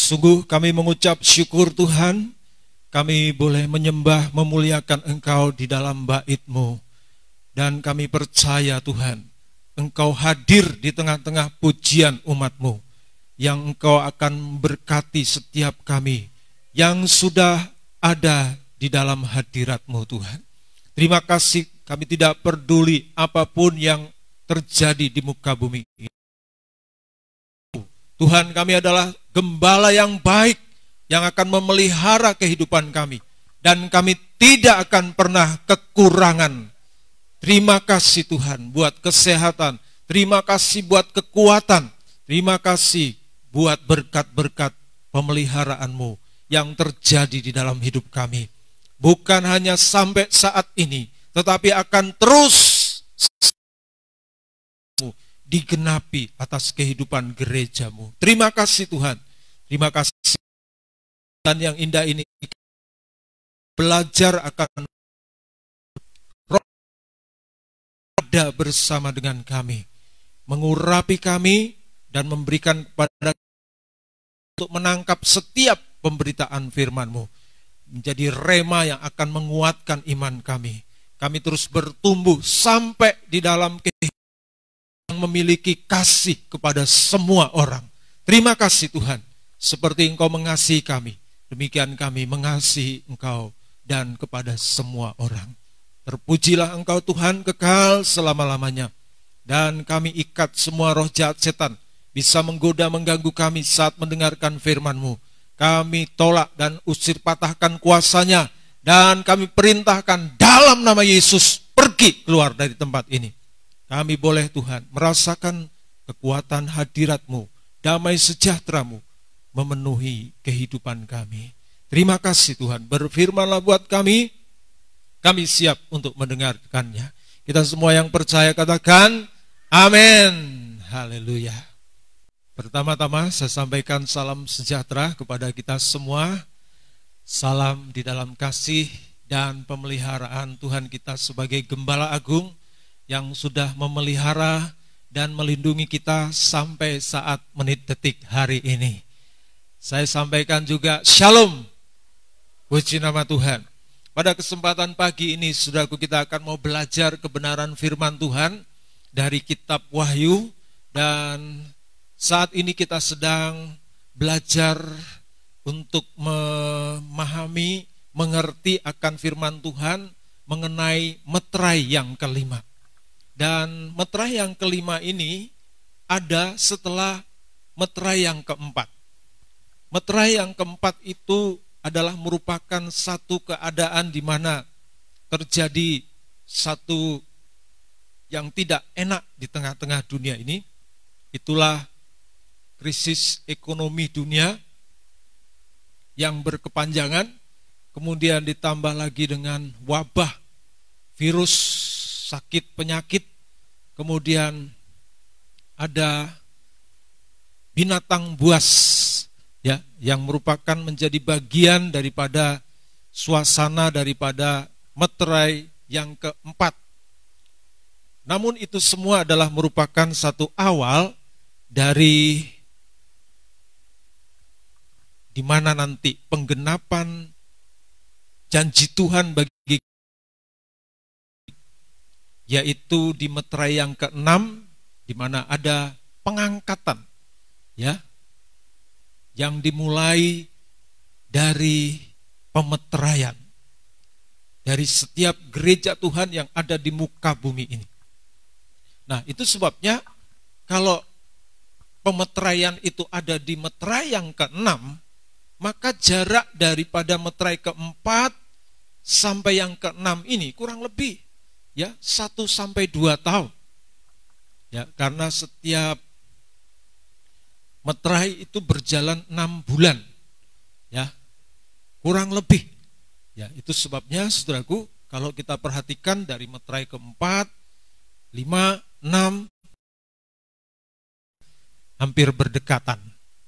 Sungguh kami mengucap syukur Tuhan, kami boleh menyembah, memuliakan Engkau di dalam bait-Mu. Dan kami percaya Tuhan, Engkau hadir di tengah-tengah pujian umat-Mu, yang Engkau akan berkati setiap kami, yang sudah ada di dalam hadirat-Mu Tuhan. Terima kasih, kami tidak peduli apapun yang terjadi di muka bumi ini. Tuhan, kami adalah gembala yang baik yang akan memelihara kehidupan kami, dan kami tidak akan pernah kekurangan. Terima kasih Tuhan buat kesehatan, terima kasih buat kekuatan, terima kasih buat berkat-berkat pemeliharaan-Mu yang terjadi di dalam hidup kami. Bukan hanya sampai saat ini, tetapi akan terus digenapi atas kehidupan gereja-Mu. Terima kasih Tuhan. Terima kasih dan yang indah ini, belajar akan ada bersama dengan kami, mengurapi kami dan memberikan kepada untuk menangkap setiap pemberitaan firman-Mu, menjadi rema yang akan menguatkan iman kami. Kami terus bertumbuh sampai di dalam kehidupan yang memiliki kasih kepada semua orang. Terima kasih Tuhan, seperti Engkau mengasihi kami, demikian kami mengasihi Engkau dan kepada semua orang. Terpujilah Engkau Tuhan kekal selama-lamanya. Dan kami ikat semua roh jahat setan bisa menggoda mengganggu kami saat mendengarkan firman-Mu. Kami tolak dan usir, patahkan kuasanya, dan kami perintahkan dalam nama Yesus, pergi keluar dari tempat ini. Kami boleh Tuhan merasakan kekuatan hadirat-Mu, damai sejahtera-Mu memenuhi kehidupan kami. Terima kasih Tuhan, berfirmanlah buat kami siap untuk mendengarkannya. Kita semua yang percaya katakan amin. Haleluya. Pertama-tama saya sampaikan salam sejahtera kepada kita semua. Salam di dalam kasih dan pemeliharaan Tuhan kita sebagai Gembala Agung yang sudah memelihara dan melindungi kita sampai saat menit detik hari ini. Saya sampaikan juga shalom. Puji nama Tuhan. Pada kesempatan pagi ini, saudaraku, kita akan mau belajar kebenaran firman Tuhan dari kitab Wahyu. Dan saat ini kita sedang belajar untuk memahami, mengerti akan firman Tuhan mengenai meterai yang kelima. Dan meterai yang kelima ini ada setelah meterai yang keempat. Meterai yang keempat itu adalah merupakan satu keadaan di mana terjadi satu yang tidak enak di tengah-tengah dunia ini. Itulah krisis ekonomi dunia yang berkepanjangan, kemudian ditambah lagi dengan wabah, virus, sakit, penyakit, kemudian ada binatang buas, ya, yang merupakan menjadi bagian daripada suasana daripada meterai yang keempat. Namun itu semua adalah merupakan satu awal dari di mana nanti penggenapan janji Tuhan bagi, yaitu di meterai yang keenam, di mana ada pengangkatan, ya, yang dimulai dari pemeteraian dari setiap gereja Tuhan yang ada di muka bumi ini. Nah, itu sebabnya kalau pemeteraian itu ada di meterai yang keenam, maka jarak daripada meterai keempat sampai yang keenam ini kurang lebih, ya, 1 sampai 2 tahun. Ya, karena setiap meterai itu berjalan 6 bulan. Ya. Kurang lebih. Ya, itu sebabnya saudaraku, kalau kita perhatikan dari meterai keempat, 5, 6 hampir berdekatan,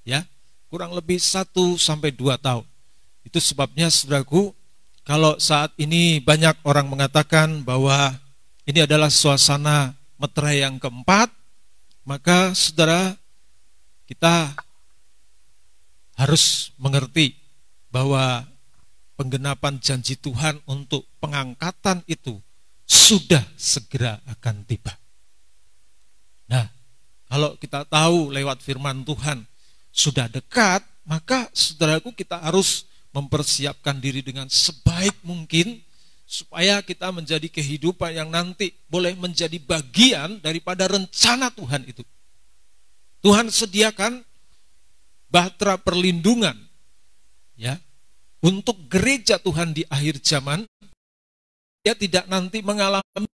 ya. Kurang lebih 1 sampai 2 tahun. Itu sebabnya saudaraku, kalau saat ini banyak orang mengatakan bahwa ini adalah suasana meterai yang keempat, maka saudara, kita harus mengerti bahwa penggenapan janji Tuhan untuk pengangkatan itu sudah segera akan tiba. Nah, kalau kita tahu lewat firman Tuhan sudah dekat, maka saudaraku kita harus mempersiapkan diri dengan sebaik mungkin supaya kita menjadi kehidupan yang nanti boleh menjadi bagian daripada rencana Tuhan itu. Tuhan sediakan bahtera perlindungan ya untuk gereja Tuhan di akhir zaman. Dia tidak nanti mengalami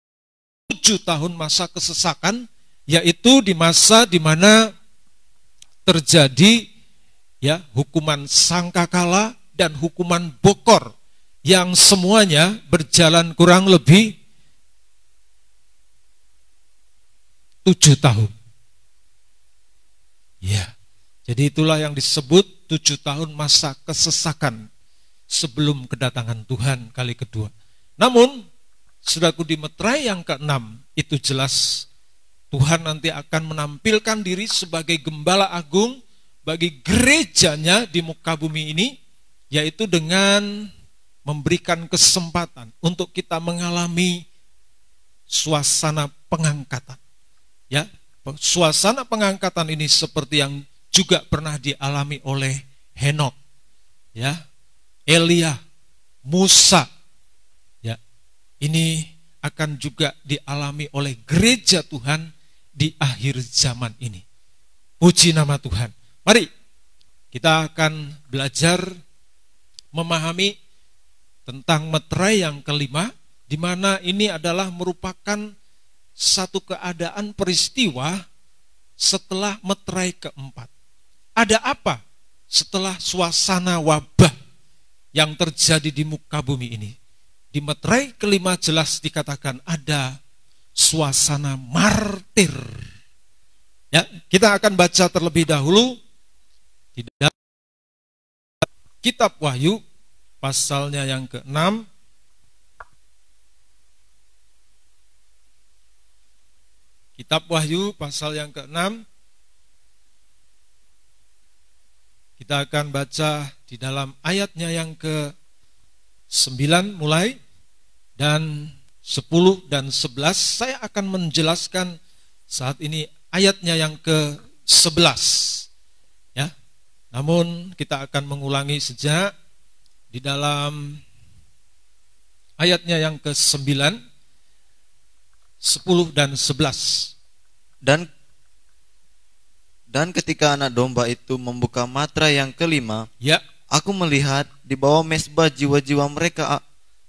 7 tahun masa kesesakan, yaitu di masa di mana terjadi ya hukuman sangkakala dan hukuman bokor yang semuanya berjalan kurang lebih 7 tahun. Ya, jadi itulah yang disebut 7 tahun masa kesesakan sebelum kedatangan Tuhan kali kedua. Namun, saudaraku, di meterai yang ke-6 itu jelas Tuhan nanti akan menampilkan diri sebagai gembala agung bagi gerejanya di muka bumi ini, yaitu dengan memberikan kesempatan untuk kita mengalami suasana pengangkatan. Ya, suasana pengangkatan ini seperti yang juga pernah dialami oleh Henokh, ya, Elia, Musa. Ya, ini akan juga dialami oleh gereja Tuhan di akhir zaman ini. Puji nama Tuhan. Mari kita akan belajar memahami tentang meterai yang kelima, di mana ini adalah merupakan satu keadaan peristiwa setelah meterai keempat. Ada apa setelah suasana wabah yang terjadi di muka bumi ini? Di meterai kelima jelas dikatakan ada suasana martir. Ya, kita akan baca terlebih dahulu di dalam kitab Wahyu pasalnya yang ke-6. Kitab Wahyu pasal yang ke-6. Kita akan baca di dalam ayatnya yang ke-9 mulai, dan 10 dan 11. Saya akan menjelaskan saat ini ayatnya yang ke-11. Ya. Namun kita akan mengulangi sejak di dalam ayatnya yang ke-9, 10 dan 11. Dan ketika anak domba itu membuka meterai yang kelima, ya, aku melihat di bawah mezbah jiwa-jiwa mereka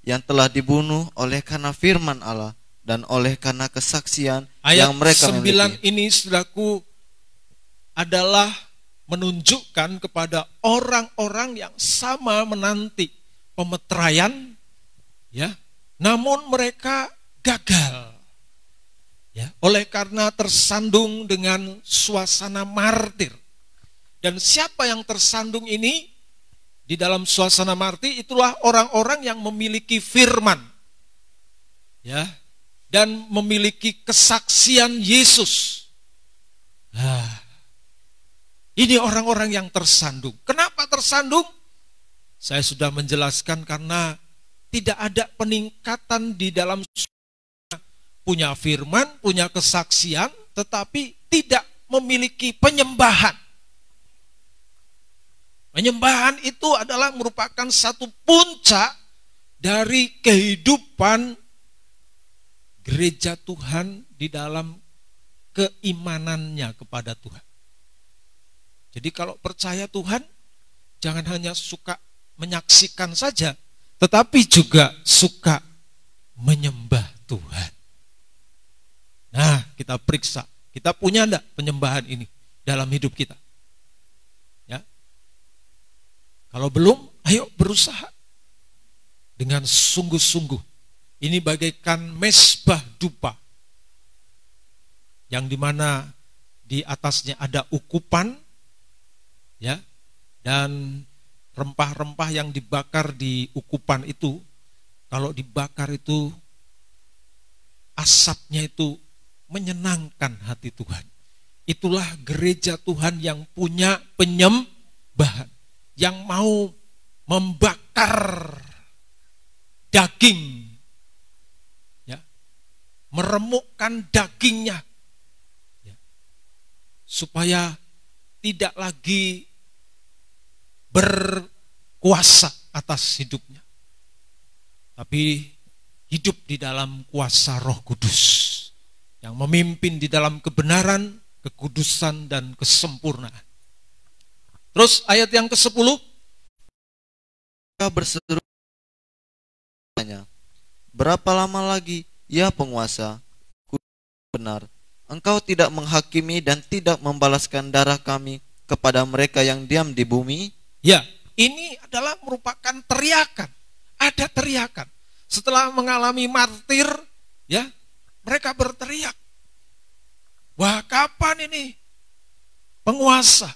yang telah dibunuh oleh karena firman Allah dan oleh karena kesaksian ayat yang mereka 9 miliki. ini, saudaraku, adalah menunjukkan kepada orang-orang yang sama menanti pemeteraian, ya, namun mereka gagal. Ya, oleh karena tersandung dengan suasana martir. Dan siapa yang tersandung ini di dalam suasana martir? Itulah orang-orang yang memiliki firman, ya, dan memiliki kesaksian Yesus. Nah, ini orang-orang yang tersandung. Kenapa tersandung? Saya sudah menjelaskan, karena tidak ada peningkatan di dalam punya firman, punya kesaksian, tetapi tidak memiliki penyembahan. Penyembahan itu adalah merupakan satu puncak dari kehidupan gereja Tuhan di dalam keimanannya kepada Tuhan. Jadi kalau percaya Tuhan, jangan hanya suka menyaksikan saja, tetapi juga suka menyembah Tuhan. Nah, kita periksa, kita punya enggak penyembahan ini dalam hidup kita? Ya. Kalau belum, ayo berusaha dengan sungguh-sungguh. Ini bagaikan mezbah dupa, yang dimana di atasnya ada ukupan, ya, dan rempah-rempah yang dibakar di ukupan itu, kalau dibakar itu asapnya itu menyenangkan hati Tuhan. Itulah gereja Tuhan yang punya penyembahan. yang mau membakar daging, ya, meremukkan dagingnya, ya, supaya tidak lagi berkuasa atas hidupnya, tapi hidup di dalam kuasa Roh Kudus yang memimpin di dalam kebenaran, kekudusan, dan kesempurnaan. Terus ayat yang ke-10, mereka berseru, berapa lama lagi, ya penguasa, benar, engkau tidak menghakimi dan tidak membalaskan darah kami kepada mereka yang diam di bumi? Ya, ini adalah merupakan teriakan. Ada teriakan. Setelah mengalami martir, ya, mereka berteriak. Wah, kapan ini penguasa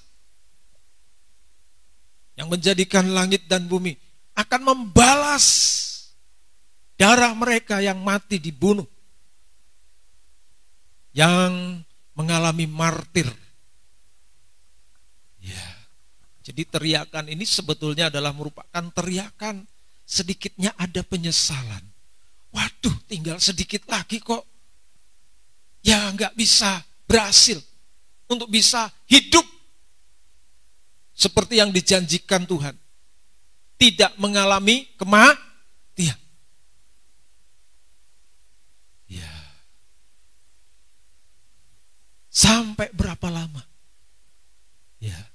yang menjadikan langit dan bumi akan membalas darah mereka yang mati dibunuh, yang mengalami martir? Ya, jadi teriakan ini sebetulnya adalah merupakan teriakan sedikitnya ada penyesalan. Waduh, tinggal sedikit lagi kok. Ya, nggak bisa berhasil untuk bisa hidup seperti yang dijanjikan Tuhan. Tidak mengalami kematian. Ya. Sampai berapa lama? Ya.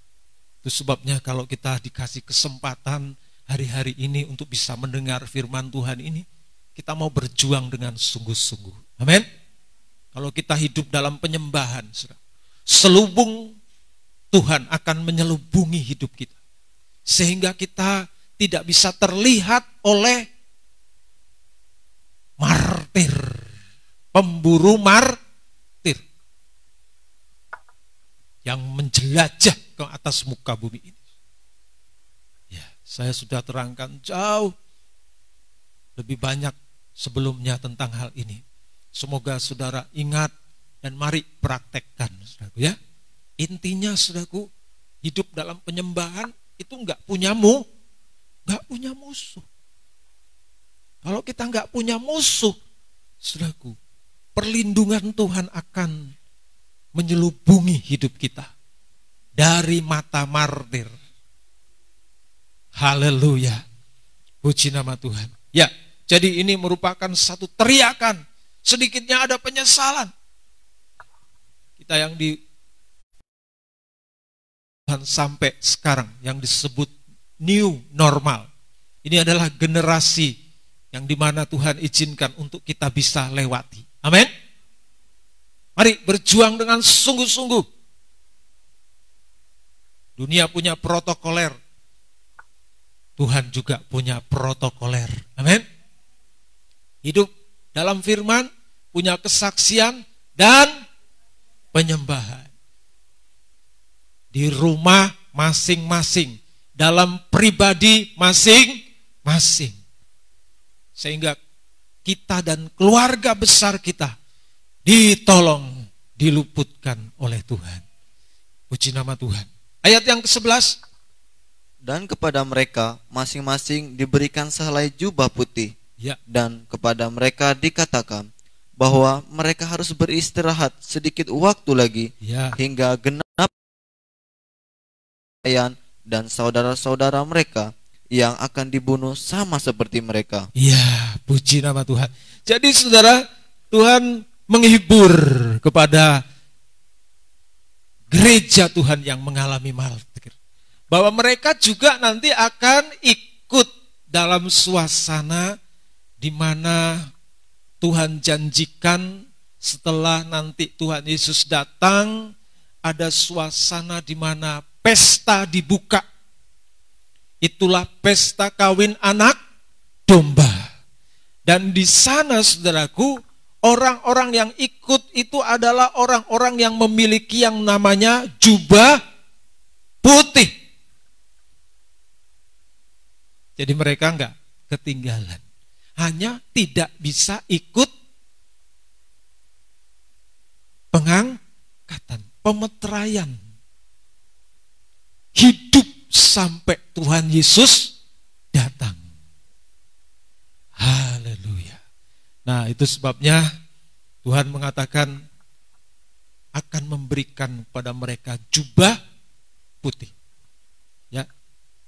Itu sebabnya kalau kita dikasih kesempatan hari-hari ini untuk bisa mendengar firman Tuhan ini, kita mau berjuang dengan sungguh-sungguh. Amin. Kalau kita hidup dalam penyembahan, selubung Tuhan akan menyelubungi hidup kita, sehingga kita tidak bisa terlihat oleh martir, pemburu martir yang menjelajah ke atas muka bumi ini. Saya sudah terangkan jauh lebih banyak sebelumnya tentang hal ini. Semoga saudara ingat dan mari praktekkan, saudaraku, ya. Intinya, saudaraku, hidup dalam penyembahan itu nggak punya musuh. Kalau kita nggak punya musuh, saudaraku, perlindungan Tuhan akan menyelubungi hidup kita dari mata martir. Haleluya. Puji nama Tuhan. Ya, jadi ini merupakan satu teriakan. Sedikitnya ada penyesalan. Kita yang di Tuhan sampai sekarang yang disebut new normal. Ini adalah generasi yang dimana Tuhan izinkan untuk kita bisa lewati. Amin. Mari berjuang dengan sungguh-sungguh. Dunia punya protokoler, Tuhan juga punya protokoler. Amin. Hidup dalam firman, punya kesaksian dan penyembahan. Di rumah masing-masing, dalam pribadi masing-masing. Sehingga kita dan keluarga besar kita ditolong, diluputkan oleh Tuhan. Puji nama Tuhan. Ayat yang ke-11. Dan kepada mereka masing-masing diberikan sehelai jubah putih. Ya. Dan kepada mereka dikatakan bahwa mereka harus beristirahat sedikit waktu lagi, ya, hingga genap dan saudara-saudara mereka yang akan dibunuh sama seperti mereka. Ya, puji nama Tuhan. Jadi saudara, Tuhan menghibur kepada gereja Tuhan yang mengalami martir, bahwa mereka juga nanti akan ikut dalam suasana di mana Tuhan janjikan setelah nanti Tuhan Yesus datang, ada suasana di mana pesta dibuka. Itulah pesta kawin anak domba. Dan di sana, saudaraku, orang-orang yang ikut itu adalah orang-orang yang memiliki yang namanya jubah putih. Jadi mereka enggak ketinggalan. Hanya tidak bisa ikut pengangkatan, pemeteraian. Hidup sampai Tuhan Yesus datang. Haleluya. Nah, itu sebabnya Tuhan mengatakan akan memberikan pada mereka jubah putih. Ya.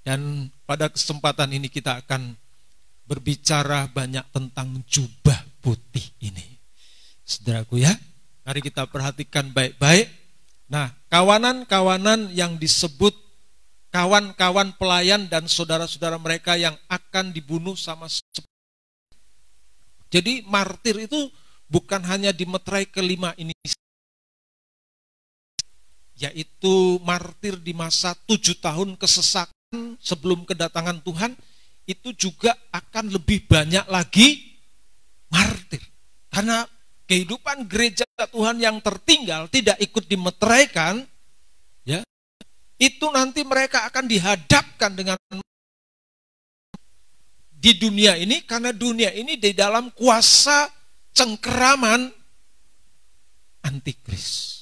Dan pada kesempatan ini kita akan berbicara banyak tentang jubah putih ini. Saudaraku ya, mari kita perhatikan baik-baik. Nah, kawanan-kawanan yang disebut kawan-kawan pelayan dan saudara-saudara mereka yang akan dibunuh sama. Jadi martir itu bukan hanya di meterai kelima ini, yaitu martir di masa 7 tahun kesesakan sebelum kedatangan Tuhan, itu juga akan lebih banyak lagi martir. Karena kehidupan gereja Tuhan yang tertinggal tidak ikut dimeteraikan, ya, itu nanti mereka akan dihadapkan dengan di dunia ini, karena dunia ini di dalam kuasa cengkeraman antikris.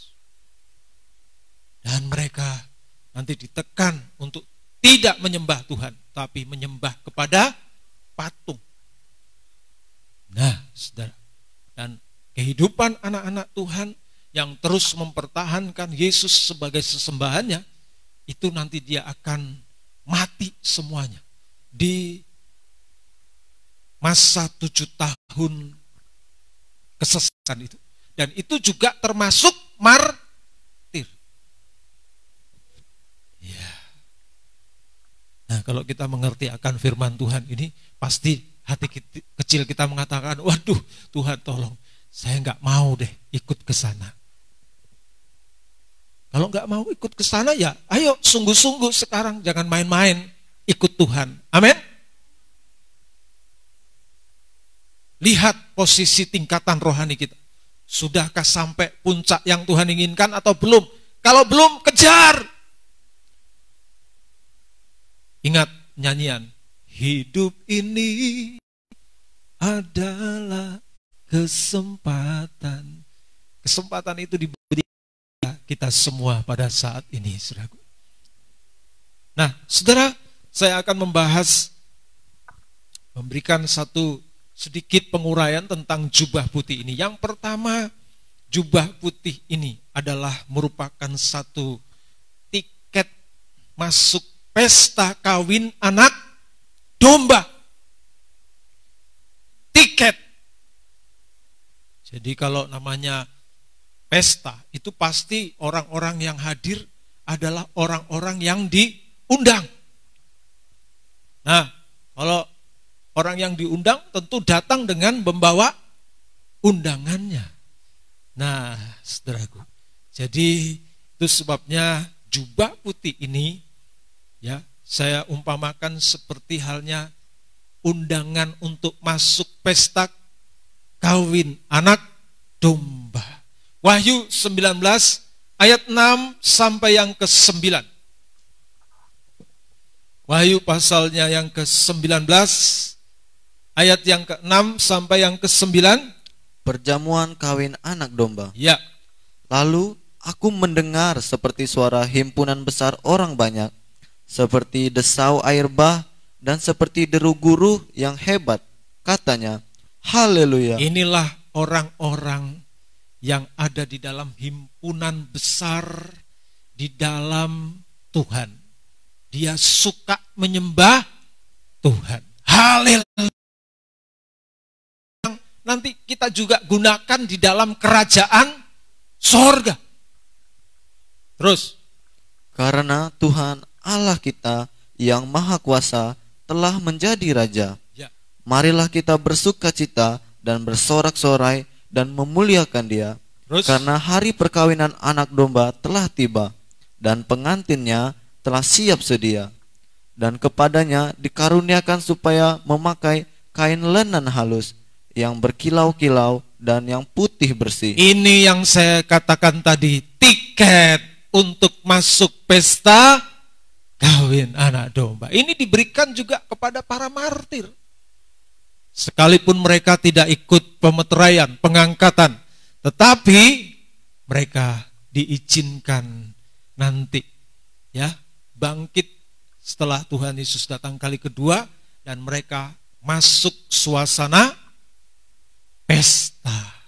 Dan mereka nanti ditekan untuk tidak menyembah Tuhan, tapi menyembah kepada patung. Nah, saudara, dan kehidupan anak-anak Tuhan yang terus mempertahankan Yesus sebagai sesembahannya, itu nanti dia akan mati semuanya di masa 7 tahun kesesakan itu. Dan itu juga termasuk martir. Ya. Nah, kalau kita mengerti akan firman Tuhan ini, pasti hati kecil kita mengatakan, waduh Tuhan tolong, saya nggak mau deh ikut ke sana. Kalau nggak mau ikut ke sana, ya ayo sungguh-sungguh sekarang, jangan main-main ikut Tuhan. Amin. Lihat posisi tingkatan rohani kita. Sudahkah sampai puncak yang Tuhan inginkan atau belum? Kalau belum, kejar. Ingat nyanyian, hidup ini adalah kesempatan. Kesempatan itu diberi kita semua pada saat ini, saudaraku. Nah, saudara, saya akan memberikan satu sedikit penguraian tentang jubah putih ini. Yang pertama, jubah putih ini adalah merupakan satu tiket masuk pesta kawin anak domba. Tiket. Jadi kalau namanya pesta, itu pasti orang-orang yang hadir adalah orang-orang yang diundang. Nah, kalau orang yang diundang tentu datang dengan membawa undangannya. Nah, saudaraku, jadi itu sebabnya jubah putih ini, ya, saya umpamakan seperti halnya undangan untuk masuk pesta kawin anak domba. Wahyu 19 ayat 6 sampai yang ke-9. Wahyu pasalnya yang ke-19 ayat yang ke-6 sampai yang ke-9. Perjamuan kawin anak domba. Ya. Lalu aku mendengar seperti suara himpunan besar orang banyak, seperti desau air bah, dan seperti deru guru yang hebat. Katanya, haleluya. Inilah orang-orang yang ada di dalam himpunan besar di dalam Tuhan. Dia suka menyembah Tuhan. Haleluya. Nanti kita juga gunakan di dalam kerajaan sorga. Terus. Karena Tuhan Allah kita yang maha kuasa telah menjadi Raja. Ya. Marilah kita bersukacita dan bersorak-sorai dan memuliakan Dia. Terus. Karena hari perkawinan anak domba telah tiba, dan pengantinnya telah siap sedia. Dan kepadanya dikaruniakan supaya memakai kain lenan halus, yang berkilau-kilau dan yang putih bersih. Ini yang saya katakan tadi, tiket untuk masuk pesta kawin anak domba. Ini diberikan juga kepada para martir. Sekalipun mereka tidak ikut pemeteraian, pengangkatan, tetapi mereka diizinkan nanti, ya, bangkit setelah Tuhan Yesus datang kali kedua dan mereka masuk suasana pesta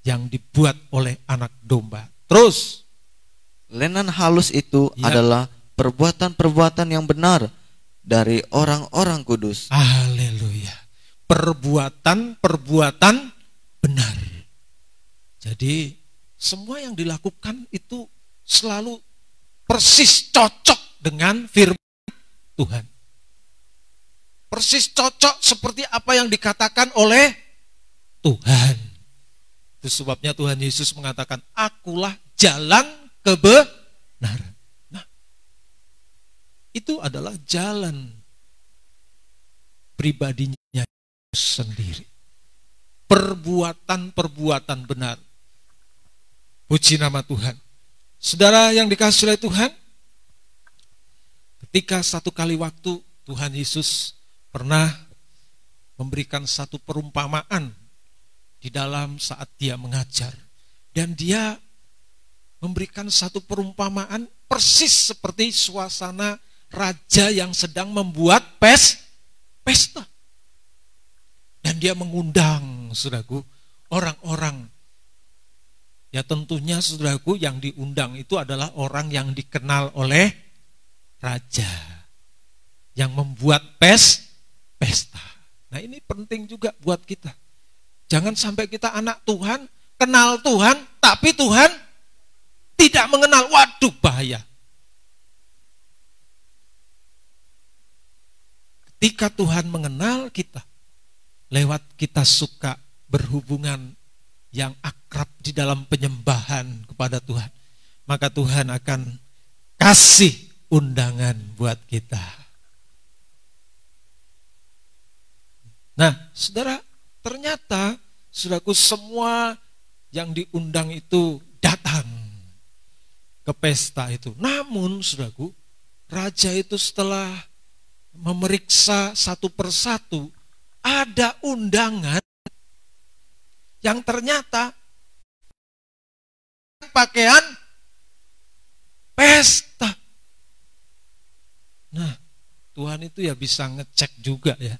yang dibuat oleh anak domba. Terus, lenan halus itu ya, adalah perbuatan-perbuatan yang benar dari orang-orang kudus. haleluya. Perbuatan-perbuatan benar. Jadi semua yang dilakukan itu selalu persis cocok dengan firman Tuhan. Persis cocok seperti apa yang dikatakan oleh Tuhan. Itu sebabnya Tuhan Yesus mengatakan, akulah jalan kebenaran. Nah, itu adalah jalan pribadinya sendiri. Perbuatan-perbuatan benar. Puji nama Tuhan. Saudara yang dikasihi oleh Tuhan, ketika satu kali waktu Tuhan Yesus pernah memberikan satu perumpamaan di dalam saat dia mengajar. Dan dia memberikan satu perumpamaan persis seperti suasana raja yang sedang membuat pesta. Dan dia mengundang, saudaraku, orang-orang. Ya tentunya, saudaraku, yang diundang itu adalah orang yang dikenal oleh raja. Yang membuat pesta. Nah, ini penting juga buat kita. Jangan sampai kita anak Tuhan, kenal Tuhan, tapi Tuhan tidak mengenal. Waduh, bahaya. Ketika Tuhan mengenal kita, lewat kita suka berhubungan yang akrab di dalam penyembahan kepada Tuhan, maka Tuhan akan kasih undangan buat kita. Nah, saudara, ternyata, saudaraku, semua yang diundang itu datang ke pesta itu. Namun, saudaraku, raja itu setelah memeriksa satu persatu, ada undangan yang ternyata pakaian pesta. Nah, Tuhan itu ya bisa ngecek juga ya.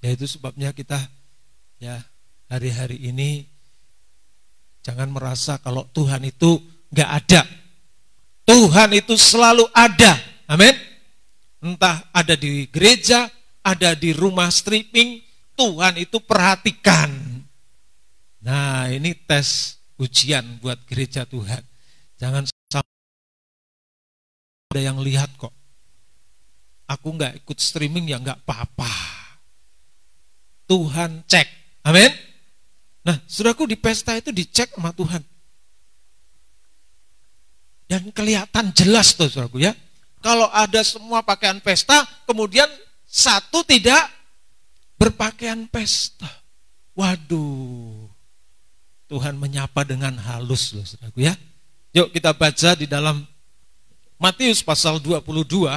Ya itu sebabnya kita ya hari-hari ini jangan merasa kalau Tuhan itu gak ada. Tuhan itu selalu ada. Amin. Entah ada di gereja, ada di rumah streaming, Tuhan itu perhatikan. Nah, ini tes ujian buat gereja Tuhan. Jangan sampai ada yang lihat kok. Aku gak ikut streaming ya gak apa-apa. Tuhan cek. Amin. Nah, saudaraku, di pesta itu dicek sama Tuhan. Dan kelihatan jelas tuh, saudaraku ya. Kalau ada semua pakaian pesta, kemudian satu tidak berpakaian pesta. Waduh. Tuhan menyapa dengan halus loh, saudaraku ya. Yuk kita baca di dalam Matius pasal 22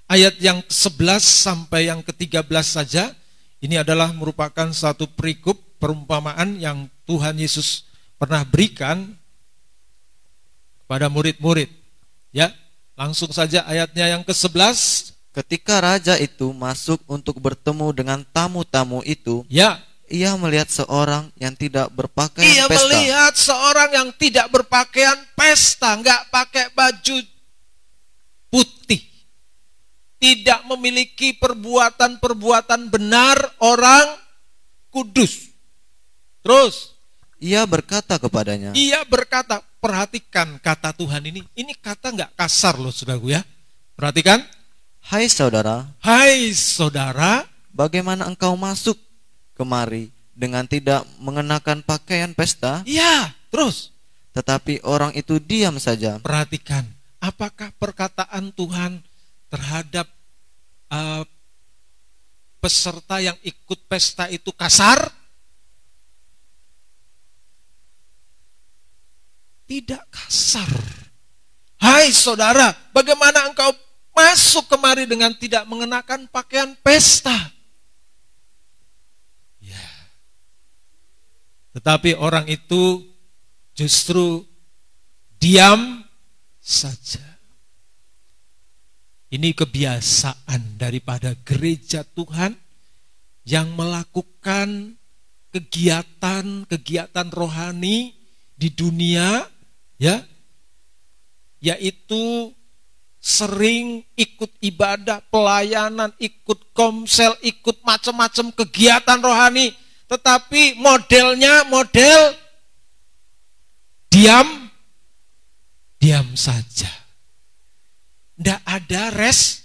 ayat yang ke-11 sampai yang ke-13 saja. Ini adalah merupakan satu perikop perumpamaan yang Tuhan Yesus pernah berikan kepada murid-murid. Ya, langsung saja ayatnya yang ke-11. Ketika raja itu masuk untuk bertemu dengan tamu-tamu itu, ya, ia melihat seorang yang tidak berpakaian Ia pesta. melihat seorang yang tidak berpakaian pesta, enggak pakai baju putih. Tidak memiliki perbuatan-perbuatan benar orang kudus. Terus ia berkata kepadanya. Ia berkata, perhatikan kata Tuhan ini. Ini kata enggak kasar loh, saudaraku ya. Perhatikan. Hai saudara. Hai saudara. Bagaimana engkau masuk kemari dengan tidak mengenakan pakaian pesta? Iya, terus. Tetapi orang itu diam saja. Perhatikan, apakah perkataan Tuhan terhadap peserta yang ikut pesta itu kasar? Tidak kasar. Hai saudara, bagaimana engkau masuk kemari dengan tidak mengenakan pakaian pesta? Ya. Tetapi orang itu justru diam saja. Ini kebiasaan daripada gereja Tuhan yang melakukan kegiatan rohani di dunia, ya, yaitu sering ikut ibadah, pelayanan, ikut komsel, ikut macam-macam kegiatan rohani, tetapi modelnya model diam saja. Tidak ada respon.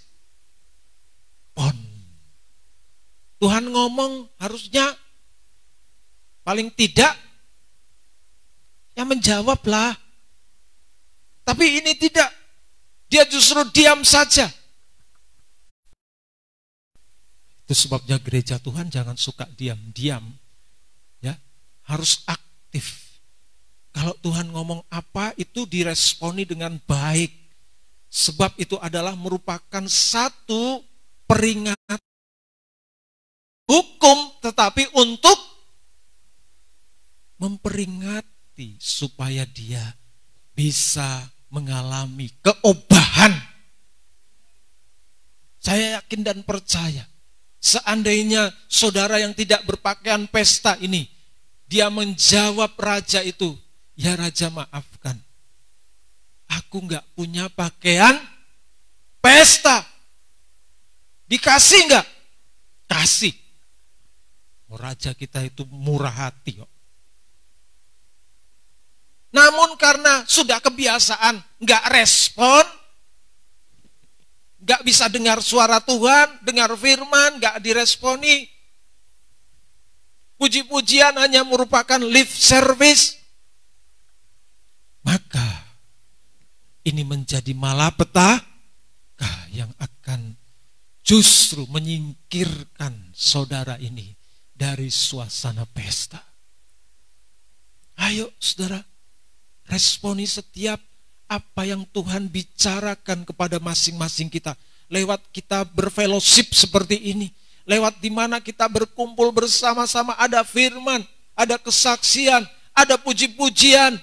Tuhan ngomong harusnya paling tidak ya menjawablah. Tapi ini tidak. Dia justru diam saja. Itu sebabnya gereja Tuhan jangan suka diam-diam. Ya, harus aktif. Kalau Tuhan ngomong apa itu diresponi dengan baik. Sebab itu adalah merupakan satu peringatan hukum, tetapi untuk memperingati supaya dia bisa mengalami keobahan. Saya yakin dan percaya, seandainya saudara yang tidak berpakaian pesta ini, dia menjawab raja itu, ya raja maafkan, aku nggak punya pakaian pesta. Dikasih nggak? Kasih. Oh, raja kita itu murah hati kok. Namun karena sudah kebiasaan nggak respon, nggak bisa dengar suara Tuhan, dengar firman, nggak diresponi. Puji-pujian hanya merupakan lip service. Maka ini menjadi malapetaka yang akan justru menyingkirkan saudara ini dari suasana pesta. Ayo saudara, responi setiap apa yang Tuhan bicarakan kepada masing-masing kita. Lewat kita berfellowship seperti ini. Lewat di mana kita berkumpul bersama-sama, ada firman, ada kesaksian, ada puji-pujian.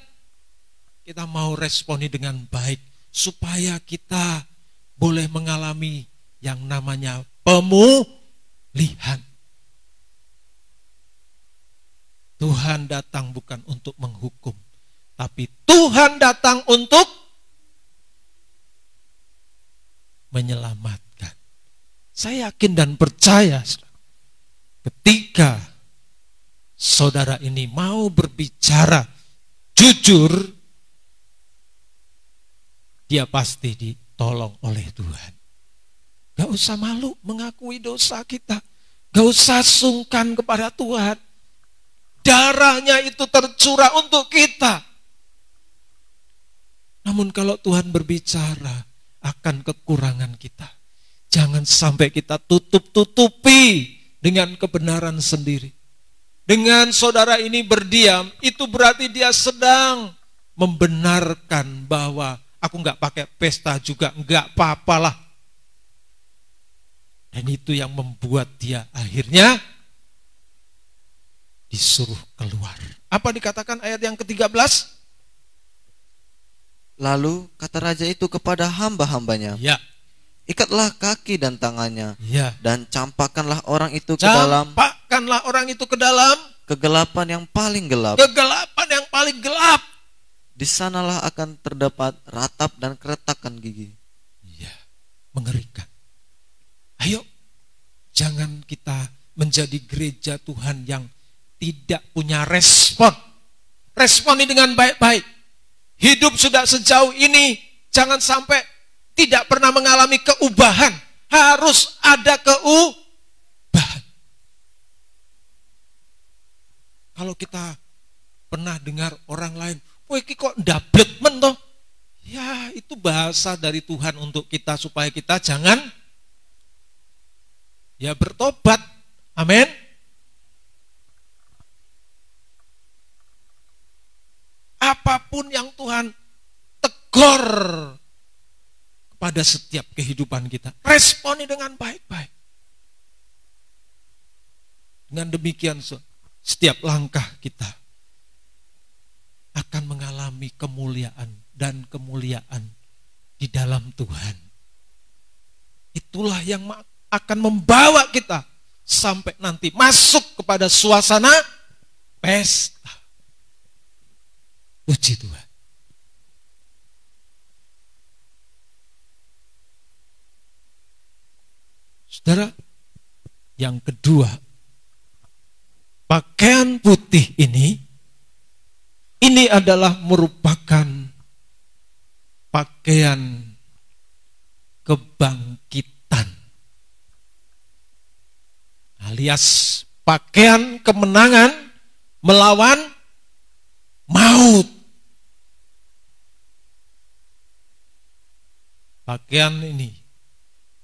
Kita mau responi dengan baik supaya kita boleh mengalami yang namanya pemulihan. Tuhan datang bukan untuk menghukum, tapi Tuhan datang untuk menyelamatkan. Saya yakin dan percaya ketika saudara ini mau berbicara jujur, dia pasti ditolong oleh Tuhan. Gak usah malu mengakui dosa kita. Gak usah sungkan kepada Tuhan. Darahnya itu tercurah untuk kita. Namun kalau Tuhan berbicara akan kekurangan kita, jangan sampai kita tutup-tutupi dengan kebenaran sendiri. Dengan saudara ini berdiam, itu berarti dia sedang membenarkan bahwa aku nggak pakai pesta juga, nggak apa-apalah. Dan itu yang membuat dia akhirnya disuruh keluar. Apa dikatakan ayat yang ke-13? Lalu kata raja itu kepada hamba-hambanya, Ya. Ikatlah kaki dan tangannya, Ya. dan campakkanlah orang itu ke dalam Campakkanlah orang itu ke dalam kegelapan yang paling gelap. kegelapan yang paling gelap. Di sanalah akan terdapat ratap dan keretakan gigi. Ya, mengerikan. Ayo, jangan kita menjadi gereja Tuhan yang tidak punya respon. Responi dengan baik-baik. Hidup sudah sejauh ini, jangan sampai tidak pernah mengalami keubahan. Harus ada keubahan. Kalau kita pernah dengar orang lain, wah ini kok ndablet men toh? Ya, itu bahasa dari Tuhan untuk kita supaya kita jangan ya bertobat. Amin. Apapun yang Tuhan tegur pada setiap kehidupan kita, responi dengan baik-baik. Dengan demikian setiap langkah kita akan mengalami kemuliaan dan kemuliaan di dalam Tuhan. itulah yang akan membawa kita sampai nanti masuk kepada suasana pesta. Puji Tuhan. Saudara, yang kedua, pakaian putih ini adalah merupakan pakaian kebangkitan, alias pakaian kemenangan melawan maut. Pakaian ini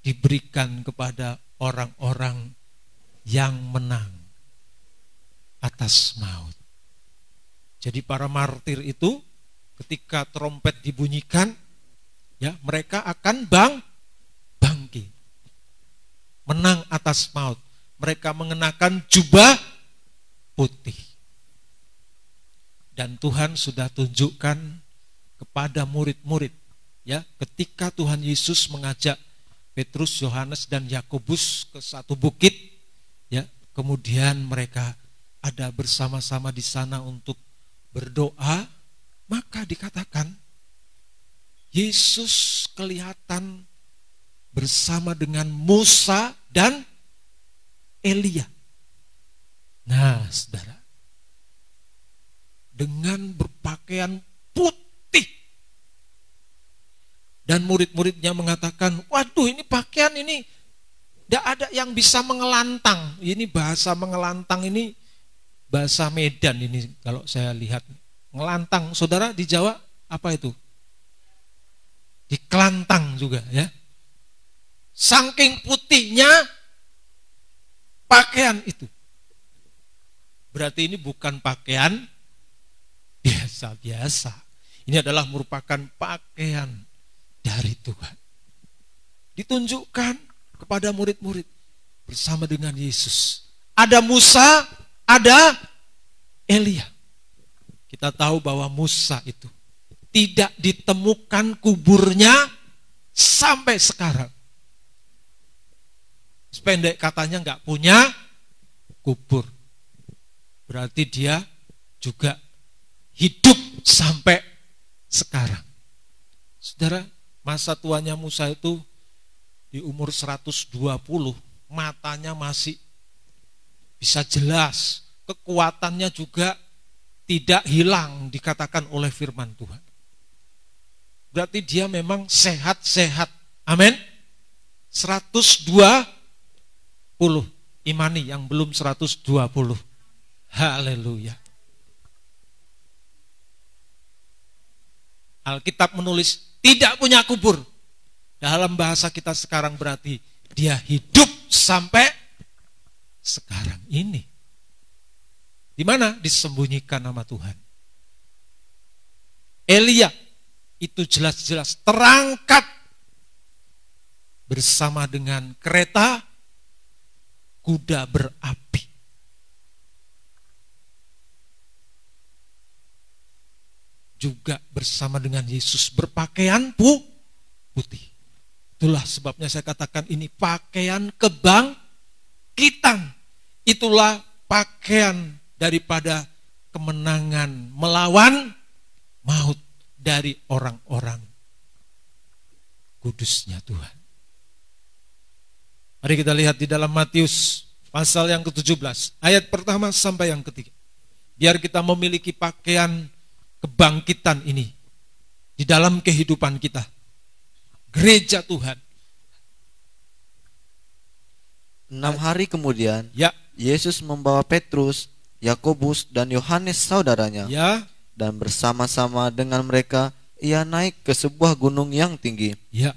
diberikan kepada orang-orang yang menang atas maut. Jadi para martir itu ketika trompet dibunyikan, ya mereka akan bangkit, menang atas maut. Mereka mengenakan jubah putih. Dan Tuhan sudah tunjukkan kepada murid-murid, ya, ketika Tuhan Yesus mengajak Petrus, Yohanes dan Yakobus ke satu bukit, ya, kemudian mereka ada bersama-sama di sana untuk berdoa, maka dikatakan Yesus kelihatan bersama dengan Musa dan Elia. Nah, saudara, dengan berpakaian putih, dan murid-muridnya mengatakan, waduh, ini pakaian ini tidak ada yang bisa mengelantang. Ini bahasa mengelantang ini bahasa Medan ini kalau saya lihat. Ngelantang, saudara, di Jawa apa itu? Dikelantang juga, ya. Saking putihnya pakaian itu. Berarti ini bukan pakaian biasa-biasa. Ini adalah merupakan pakaian dari Tuhan. Ditunjukkan kepada murid-murid bersama dengan Yesus. Ada Musa, ada Elia. Kita tahu bahwa Musa itu tidak ditemukan kuburnya sampai sekarang. Sependek katanya nggak punya kubur. Berarti dia juga hidup sampai sekarang. Saudara, masa tuanya Musa itu di umur 120, matanya masih bisa jelas, kekuatannya juga tidak hilang dikatakan oleh firman Tuhan. Berarti dia memang sehat-sehat. Amin. 120 imani yang belum 120. Haleluya. Alkitab menulis tidak punya kubur. Dalam bahasa kita sekarang berarti dia hidup sampai sekarang ini. Di mana disembunyikan nama Tuhan. Elia itu jelas-jelas terangkat bersama dengan kereta kuda berapi. Juga bersama dengan Yesus berpakaian putih. Itulah sebabnya saya katakan ini pakaian kebangkitan. Itulah pakaian daripada kemenangan melawan maut dari orang-orang kudusnya Tuhan. Mari kita lihat di dalam Matius pasal yang ke-17, ayat pertama sampai yang ketiga. Biar kita memiliki pakaian kebangkitan ini di dalam kehidupan kita. Gereja Tuhan. 6 hari kemudian, ya, Yesus membawa Petrus, Yakobus dan Yohanes saudaranya, ya, dan bersama-sama dengan mereka ia naik ke sebuah gunung yang tinggi. Ya.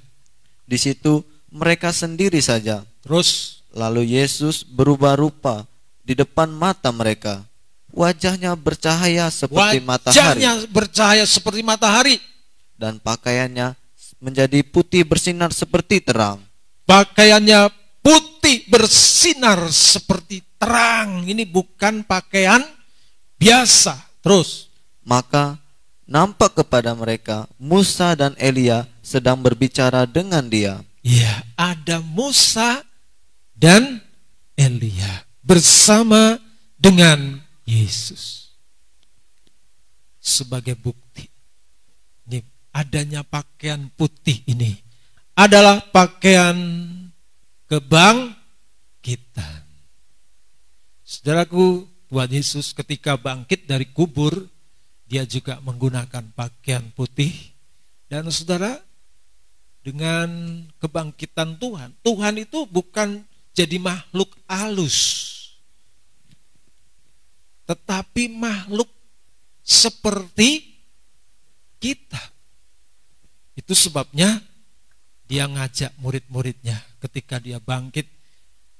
Di situ mereka sendiri saja. Terus lalu Yesus berubah rupa di depan mata mereka. Wajahnya bercahaya seperti matahari. Wajahnya bercahaya seperti matahari. Dan pakaiannya menjadi putih bersinar seperti terang. Pakaiannya putih bersinar seperti terang. Ini bukan pakaian biasa. Terus maka nampak kepada mereka Musa dan Elia sedang berbicara dengan dia. Ya, ada Musa dan Elia bersama dengan Yesus. Sebagai bukti, ini adanya pakaian putih ini adalah pakaian kebangkitan. Saudaraku, Tuhan Yesus ketika bangkit dari kubur, dia juga menggunakan pakaian putih. Dan saudara, dengan kebangkitan Tuhan, Tuhan itu bukan jadi makhluk halus, tetapi makhluk seperti kita. Itu sebabnya dia ngajak murid-muridnya ketika dia bangkit,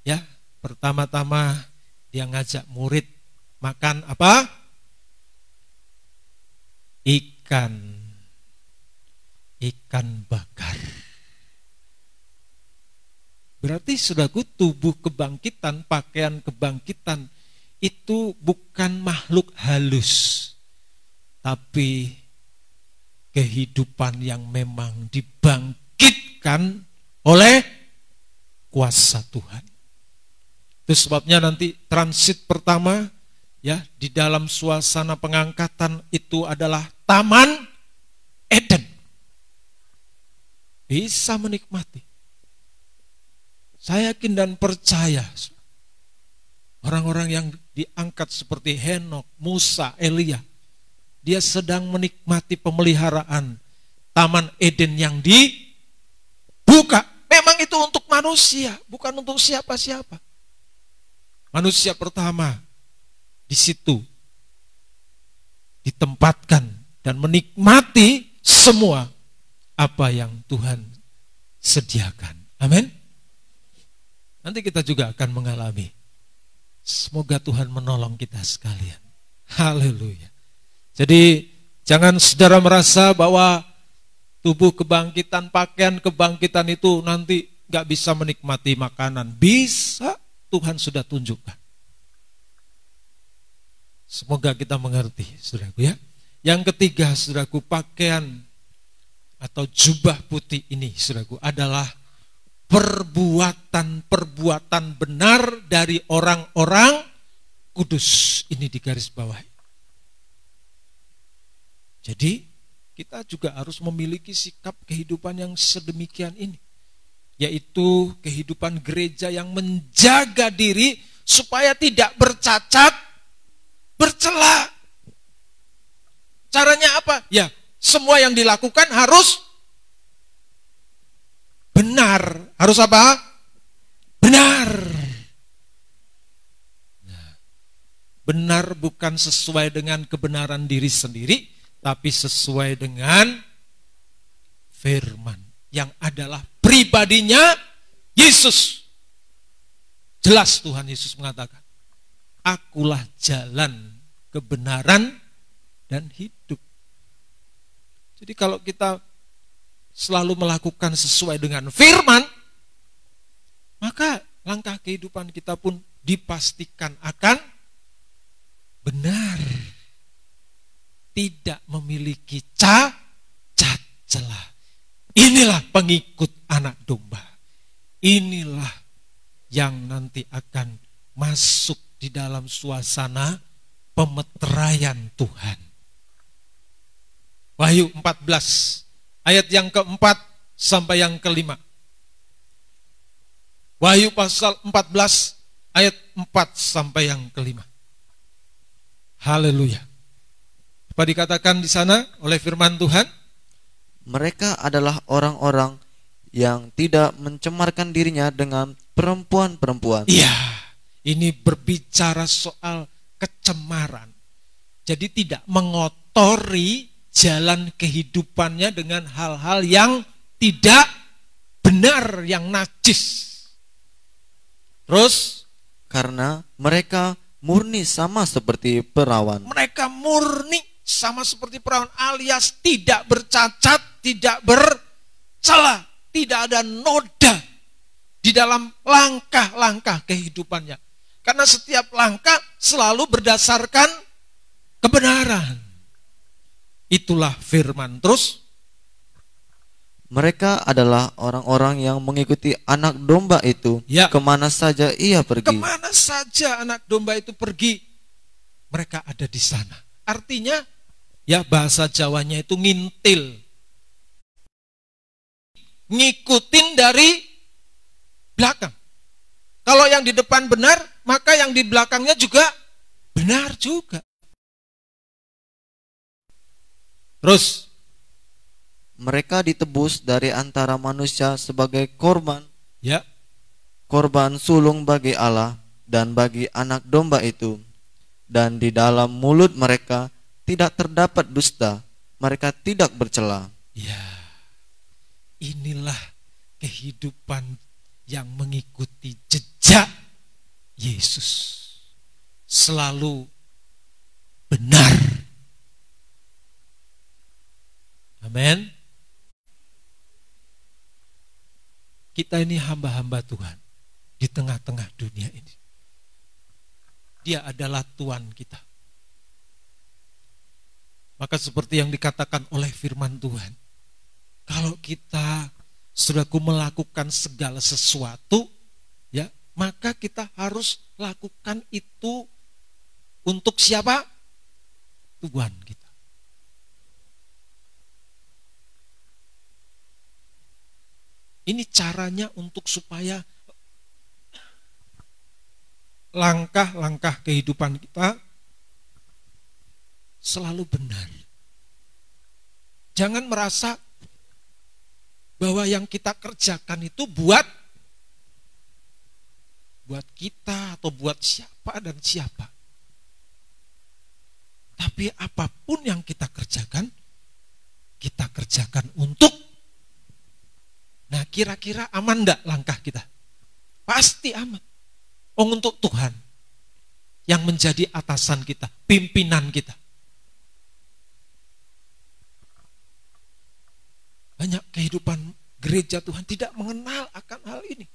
ya, pertama-tama dia ngajak murid makan apa? Ikan bakar. Berarti saudaraku, tubuh kebangkitan, pakaian kebangkitan itu bukan makhluk halus, tapi kehidupan yang memang dibangkitkan oleh kuasa Tuhan. Itu sebabnya nanti transit pertama, ya, di dalam suasana pengangkatan itu adalah Taman Eden. Bisa menikmati. Saya yakin dan percaya orang-orang yang diangkat seperti Henokh, Musa, Elia, dia sedang menikmati pemeliharaan Taman Eden yang dibuka. Memang itu untuk manusia, bukan untuk siapa-siapa. Manusia pertama di situ ditempatkan dan menikmati semua apa yang Tuhan sediakan. Amin. Nanti kita juga akan mengalami. Semoga Tuhan menolong kita sekalian. Haleluya. Jadi jangan saudara merasa bahwa tubuh kebangkitan, pakaian kebangkitan itu nanti gak bisa menikmati makanan. Bisa, Tuhan sudah tunjukkan. Semoga kita mengerti, saudaraku, ya. Yang ketiga, saudaraku, pakaian atau jubah putih ini, saudaraku, adalah perbuatan-perbuatan benar dari orang-orang kudus. Ini di garis bawah. Jadi kita juga harus memiliki sikap kehidupan yang sedemikian ini, yaitu kehidupan gereja yang menjaga diri supaya tidak bercacat, bercela. Caranya apa? Ya, semua yang dilakukan harus benar. Harus apa? Benar. Nah, benar bukan sesuai dengan kebenaran diri sendiri, tapi sesuai dengan firman yang adalah pribadinya Yesus. Jelas Tuhan Yesus mengatakan, akulah jalan, kebenaran, dan hidup. Jadi kalau kita selalu melakukan sesuai dengan firman, maka langkah kehidupan kita pun dipastikan akan benar. Tidak memiliki cacat celah. Inilah pengikut anak domba. Inilah yang nanti akan masuk di dalam suasana pemeteraian Tuhan. Wahyu 14 ayat yang keempat sampai yang kelima. Wahyu pasal 14 ayat 4 sampai yang kelima. Haleluya. Apa dikatakan di sana oleh firman Tuhan? Mereka adalah orang-orang yang tidak mencemarkan dirinya dengan perempuan-perempuan. Iya, ini berbicara soal kecemaran. Jadi tidak mengotori jalan kehidupannya dengan hal-hal yang tidak benar, yang najis. Terus, karena mereka murni sama seperti perawan. Mereka murni sama seperti perawan, alias tidak bercacat, tidak bercela, tidak ada noda di dalam langkah-langkah kehidupannya. Karena setiap langkah selalu berdasarkan kebenaran. Itulah firman. Terus, Mereka adalah orang-orang yang mengikuti anak domba itu Ya. kemana saja ia pergi. Kemana saja anak domba itu pergi, mereka ada di sana. Artinya, ya bahasa Jawanya itu ngintil. Ngikutin dari belakang. Kalau yang di depan benar, maka yang di belakangnya juga benar juga. Terus, Mereka ditebus dari antara manusia sebagai korban ya, sulung bagi Allah dan bagi anak domba itu. Dan di dalam mulut mereka tidak terdapat dusta, mereka tidak bercela. ya, inilah kehidupan yang mengikuti jejak Yesus. Selalu benar. Amin. Kita ini hamba-hamba Tuhan di tengah-tengah dunia ini. Dia adalah Tuhan kita. Maka seperti yang dikatakan oleh firman Tuhan, kalau kita, saudaraku, melakukan segala sesuatu, ya, maka kita harus lakukan itu untuk siapa? Tuhan kita. Ini caranya untuk supaya langkah-langkah kehidupan kita selalu benar. Jangan merasa bahwa yang kita kerjakan itu buat kita atau buat siapa dan siapa. Tapi apapun yang kita kerjakan untuk. Nah, kira-kira aman enggak langkah kita? Pasti aman. Untuk Tuhan yang menjadi atasan kita, pimpinan kita. Banyak kehidupan gereja Tuhan tidak mengenal akan hal ini.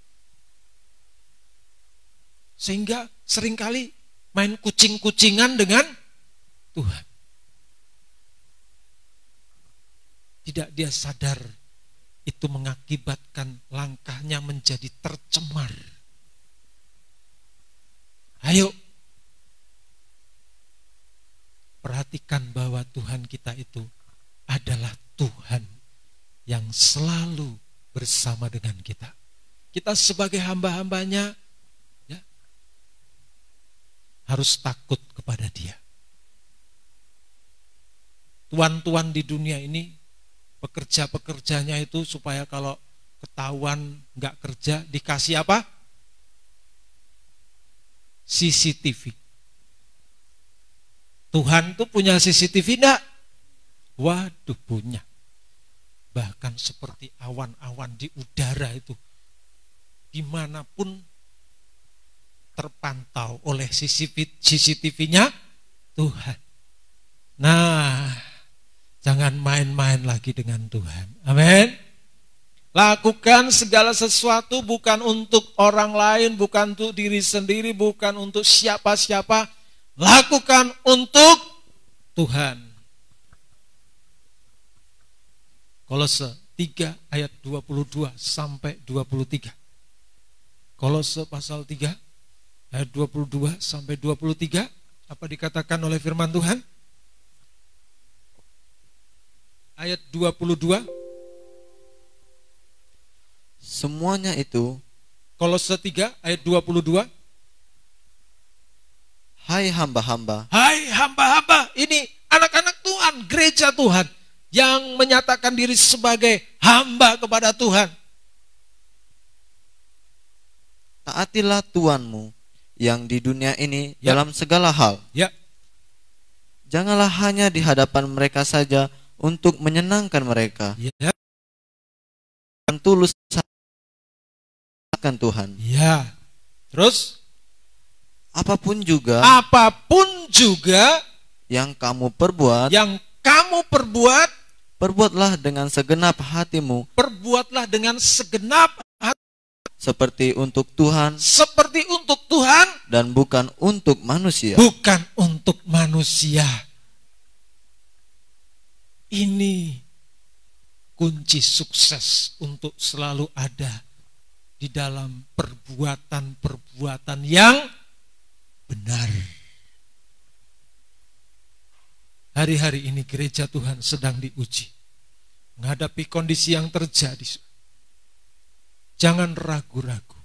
Sehingga seringkali main kucing-kucingan dengan Tuhan. Tidak dia sadar itu mengakibatkan langkahnya menjadi tercemar. Ayo, perhatikan bahwa Tuhan kita itu adalah Tuhan yang selalu bersama dengan kita. Kita sebagai hamba-hambanya, ya, harus takut kepada Dia. Tuan-tuan di dunia ini, pekerja-pekerjanya itu supaya kalau ketahuan nggak kerja dikasih apa? CCTV. Tuhan tuh punya CCTV enggak? Waduh, punya. Bahkan seperti awan-awan di udara itu, dimanapun terpantau oleh CCTV-nya Tuhan. Nah, jangan main-main lagi dengan Tuhan. Amin. Lakukan segala sesuatu bukan untuk orang lain, bukan untuk diri sendiri, bukan untuk siapa-siapa. Lakukan untuk Tuhan. Kolose 3 ayat 22 sampai 23. Kolose pasal 3 ayat 22 sampai 23. Apa dikatakan oleh firman Tuhan? Ayat 22. Semuanya itu, Kolose 3 ayat 22. hai hamba-hamba, Hai hamba-hamba, ini anak-anak Tuhan, gereja Tuhan yang menyatakan diri sebagai hamba kepada Tuhan. taatilah Tuanmu yang di dunia ini Ya. dalam segala hal. Ya, Janganlah hanya di hadapan mereka saja untuk menyenangkan mereka, ya, dan tulus akan Tuhan. ya. Terus Apapun juga apapun juga yang kamu perbuat, yang kamu perbuat, perbuatlah dengan segenap hatimu, perbuatlah dengan segenap hati, seperti untuk Tuhan seperti untuk Tuhan, dan bukan untuk manusia. bukan untuk manusia. Ini kunci sukses untuk selalu ada di dalam perbuatan-perbuatan yang benar. Hari-hari ini gereja Tuhan sedang diuji, menghadapi kondisi yang terjadi. Jangan ragu-ragu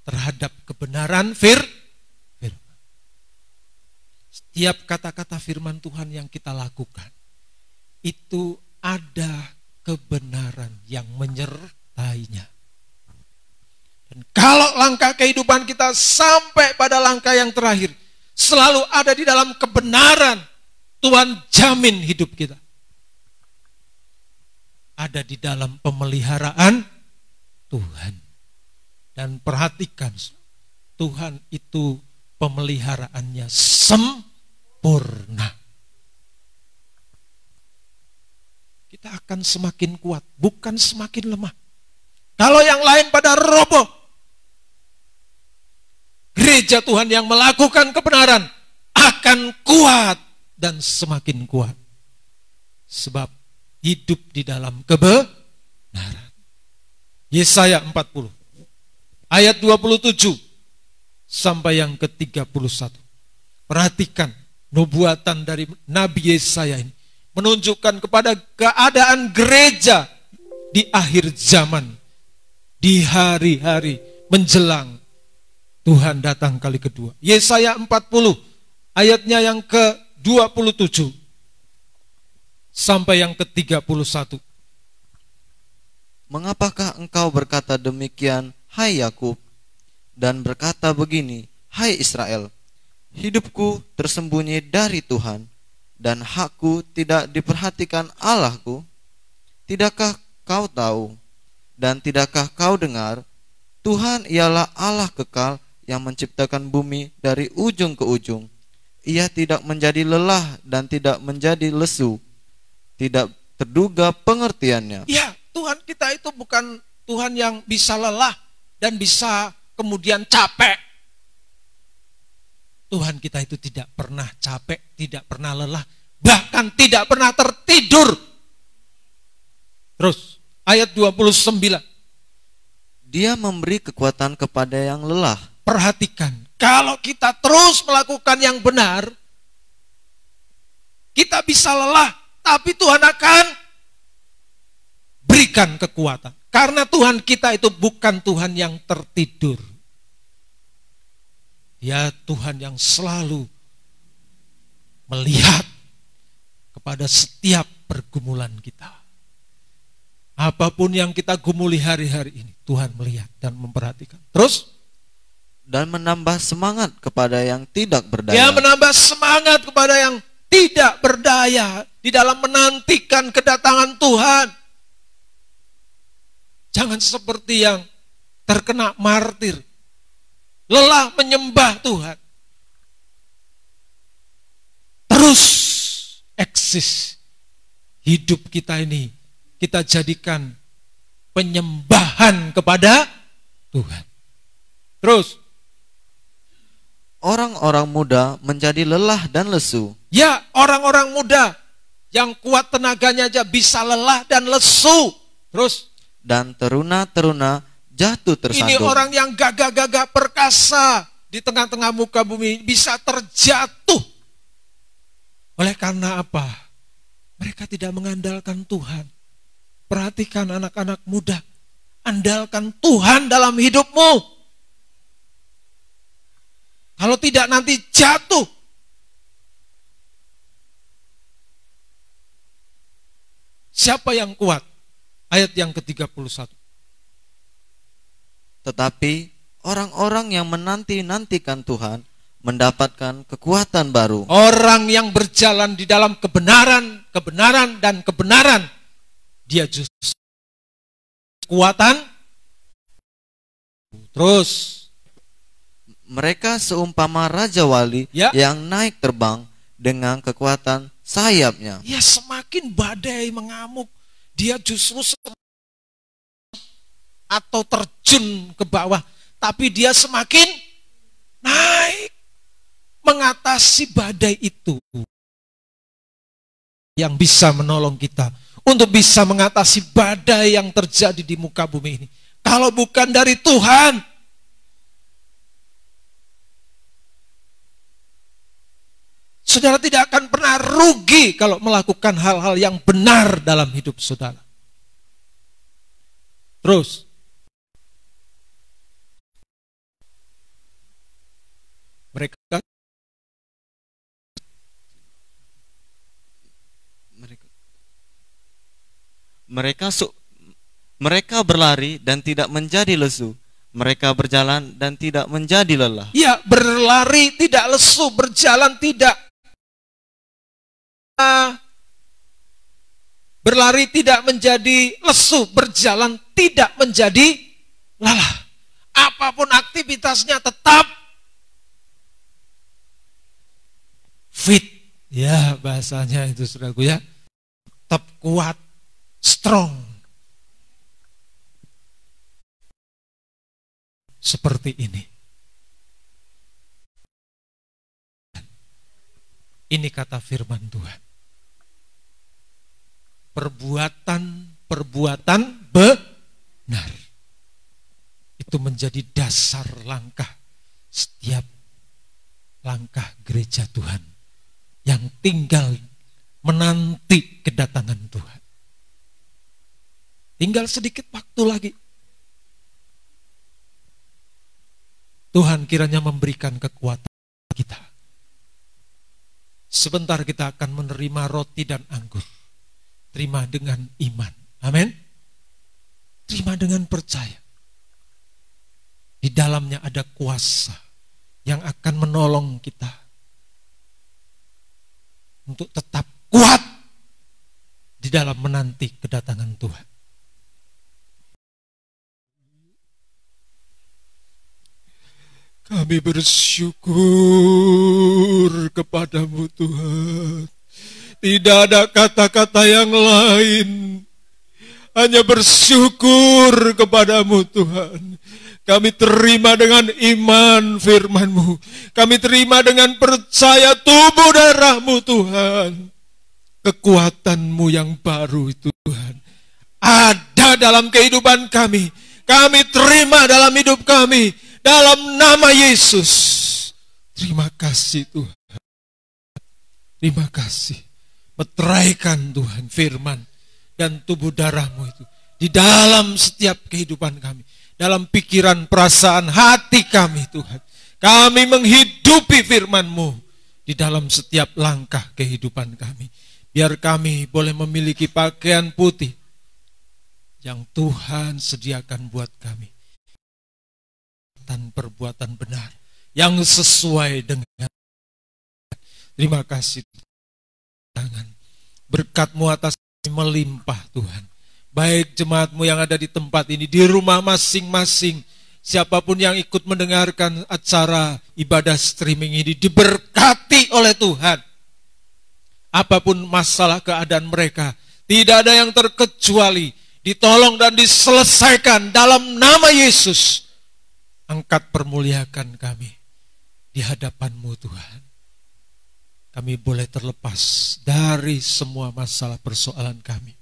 terhadap kebenaran firman. Setiap kata-kata firman Tuhan yang kita lakukan, itu ada kebenaran yang menyertainya. Dan kalau langkah kehidupan kita sampai pada langkah yang terakhir, selalu ada di dalam kebenaran, Tuhan jamin hidup kita ada di dalam pemeliharaan Tuhan. Dan perhatikan, Tuhan itu pemeliharaannya sempurna. Kita akan semakin kuat, bukan semakin lemah. Kalau yang lain pada roboh, gereja Tuhan yang melakukan kebenaran akan kuat dan semakin kuat. Sebab hidup di dalam kebenaran. Yesaya 40 ayat 27 sampai yang ke-31. Perhatikan nubuatan dari Nabi Yesaya ini menunjukkan kepada keadaan gereja di akhir zaman, di hari-hari menjelang Tuhan datang kali kedua. Yesaya 40 ayatnya yang ke-27 sampai yang ke-31. Mengapakah engkau berkata demikian, hai Yakub, dan berkata begini, hai Israel, hidupku tersembunyi dari Tuhan, dan hakku tidak diperhatikan Allahku? Tidakkah kau tahu, dan tidakkah kau dengar, Tuhan ialah Allah kekal yang menciptakan bumi dari ujung ke ujung. Ia tidak menjadi lelah dan tidak menjadi lesu, tidak terduga pengertiannya. Ya, Tuhan kita itu bukan Tuhan yang bisa lelah dan bisa kemudian capek. Tuhan kita itu tidak pernah capek, tidak pernah lelah, bahkan tidak pernah tertidur. Terus ayat 29. Dia memberi kekuatan kepada yang lelah. Perhatikan, kalau kita terus melakukan yang benar, kita bisa lelah, tapi Tuhan akan berikan kekuatan. Karena Tuhan kita itu bukan Tuhan yang tertidur. Ya, Tuhan yang selalu melihat kepada setiap pergumulan kita. Apapun yang kita gumuli hari-hari ini, Tuhan melihat dan memperhatikan. Terus? Dan menambah semangat kepada yang tidak berdaya. Dia menambah semangat kepada yang tidak berdaya di dalam menantikan kedatangan Tuhan. Jangan seperti yang terkena martir, lelah menyembah Tuhan. Terus eksis hidup kita ini, kita jadikan penyembahan kepada Tuhan. Terus orang-orang muda menjadi lelah dan lesu. Ya, orang-orang muda yang kuat tenaganya aja bisa lelah dan lesu. Terus dan teruna-teruna jatuh tersandung. Ini orang yang gagah-gagah perkasa di tengah-tengah muka bumi bisa terjatuh. Oleh karena apa? Mereka tidak mengandalkan Tuhan. Perhatikan anak-anak muda, andalkan Tuhan dalam hidupmu. Kalau tidak nanti jatuh. Siapa yang kuat? Ayat yang ke-31. Tetapi orang-orang yang menanti-nantikan Tuhan mendapatkan kekuatan baru. Orang yang berjalan di dalam kebenaran, kebenaran, dan kebenaran, dia justru kekuatan. Terus mereka seumpama raja wali yang naik terbang dengan kekuatan sayapnya. Ya, semakin badai mengamuk, dia justru atau terjun ke bawah, tapi dia semakin naik mengatasi badai itu. yang bisa menolong kita untuk bisa mengatasi badai yang terjadi di muka bumi ini. Kalau bukan dari Tuhan, saudara tidak akan pernah rugi kalau melakukan hal-hal yang benar dalam hidup saudara. Terus, mereka berlari dan tidak menjadi lesu. Mereka berjalan dan tidak menjadi lelah. Ya, berlari tidak lesu, berjalan tidak. Berlari tidak menjadi lesu, berjalan tidak menjadi lelah. Apapun aktivitasnya tetap fit. Ya, bahasanya itu saudaraku ya. Tetap kuat, strong. Seperti ini. Ini kata firman Tuhan. Perbuatan benar. Itu menjadi dasar langkah setiap langkah gereja Tuhan yang tinggal menanti kedatangan Tuhan. Tinggal sedikit waktu lagi. Tuhan kiranya memberikan kekuatan kita. Sebentar kita akan menerima roti dan anggur. Terima dengan iman. Amin. Terima dengan percaya. Di dalamnya ada kuasa yang akan menolong kita untuk tetap kuat di dalam menanti kedatangan Tuhan. Kami bersyukur kepadamu Tuhan. Tidak ada kata-kata yang lain. Hanya bersyukur kepadamu Tuhan. Kami terima dengan iman firman-Mu. Kami terima dengan percaya tubuh darah-Mu Tuhan. Kekuatan-Mu yang baru itu Tuhan ada dalam kehidupan kami. Kami terima dalam hidup kami. Dalam nama Yesus. Terima kasih Tuhan. Terima kasih. Meteraikan Tuhan firman dan tubuh darah-Mu itu di dalam setiap kehidupan kami. Dalam pikiran, perasaan, hati kami Tuhan. Kami menghidupi firman-Mu di dalam setiap langkah kehidupan kami. Biar kami boleh memiliki pakaian putih yang Tuhan sediakan buat kami. Perbuatan benar yang sesuai dengan. Terima kasih Tuhan. Berkat-Mu atas kami melimpah Tuhan. Baik jemaat-Mu yang ada di tempat ini, di rumah masing-masing, siapapun yang ikut mendengarkan acara ibadah streaming ini diberkati oleh Tuhan. Apapun masalah keadaan mereka, tidak ada yang terkecuali, ditolong dan diselesaikan dalam nama Yesus. Angkat permuliakan kami di hadapan-Mu Tuhan. Kami boleh terlepas dari semua masalah persoalan kami.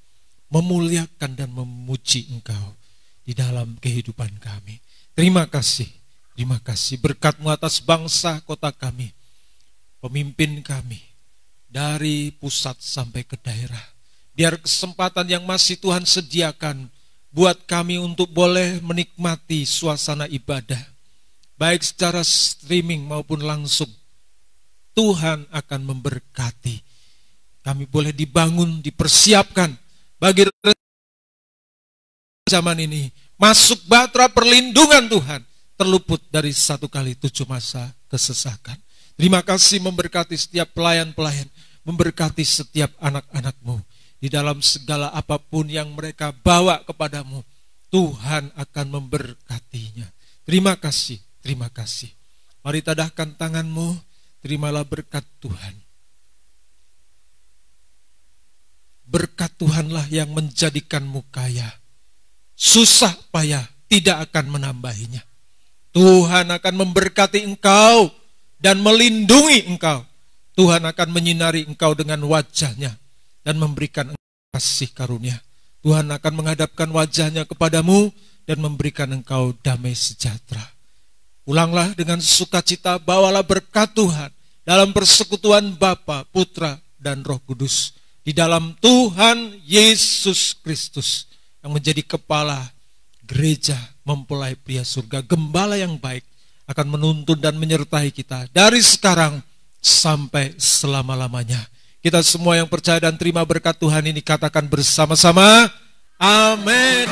Memuliakan dan memuji Engkau di dalam kehidupan kami. Terima kasih. Terima kasih berkat-Mu atas bangsa kota kami. Pemimpin kami dari pusat sampai ke daerah. Biar kesempatan yang masih Tuhan sediakan buat kami untuk boleh menikmati suasana ibadah, baik secara streaming maupun langsung. Tuhan akan memberkati. Kami boleh dibangun, dipersiapkan bagi zaman ini. Masuk bahtera perlindungan Tuhan, terluput dari 1 kali 7 masa kesesakan. Terima kasih memberkati setiap pelayan-pelayan, memberkati setiap anak-anak-Mu. Di dalam segala apapun yang mereka bawa kepadamu, Tuhan akan memberkatinya. Terima kasih, terima kasih. Mari tadahkan tanganmu, terimalah berkat Tuhan. Berkat Tuhanlah yang menjadikanmu kaya. Susah payah tidak akan menambahinya. Tuhan akan memberkati engkau dan melindungi engkau. Tuhan akan menyinari engkau dengan wajah-Nya dan memberikan kasih karunia. Tuhan akan menghadapkan wajahnya kepadamu dan memberikan engkau damai sejahtera. Pulanglah dengan sukacita, bawalah berkat Tuhan dalam persekutuan Bapa, Putra, dan Roh Kudus. Di dalam Tuhan Yesus Kristus yang menjadi kepala gereja mempelai pria surga, gembala yang baik, akan menuntun dan menyertai kita dari sekarang sampai selama-lamanya. Kita semua yang percaya dan terima berkat Tuhan ini katakan bersama-sama, amin.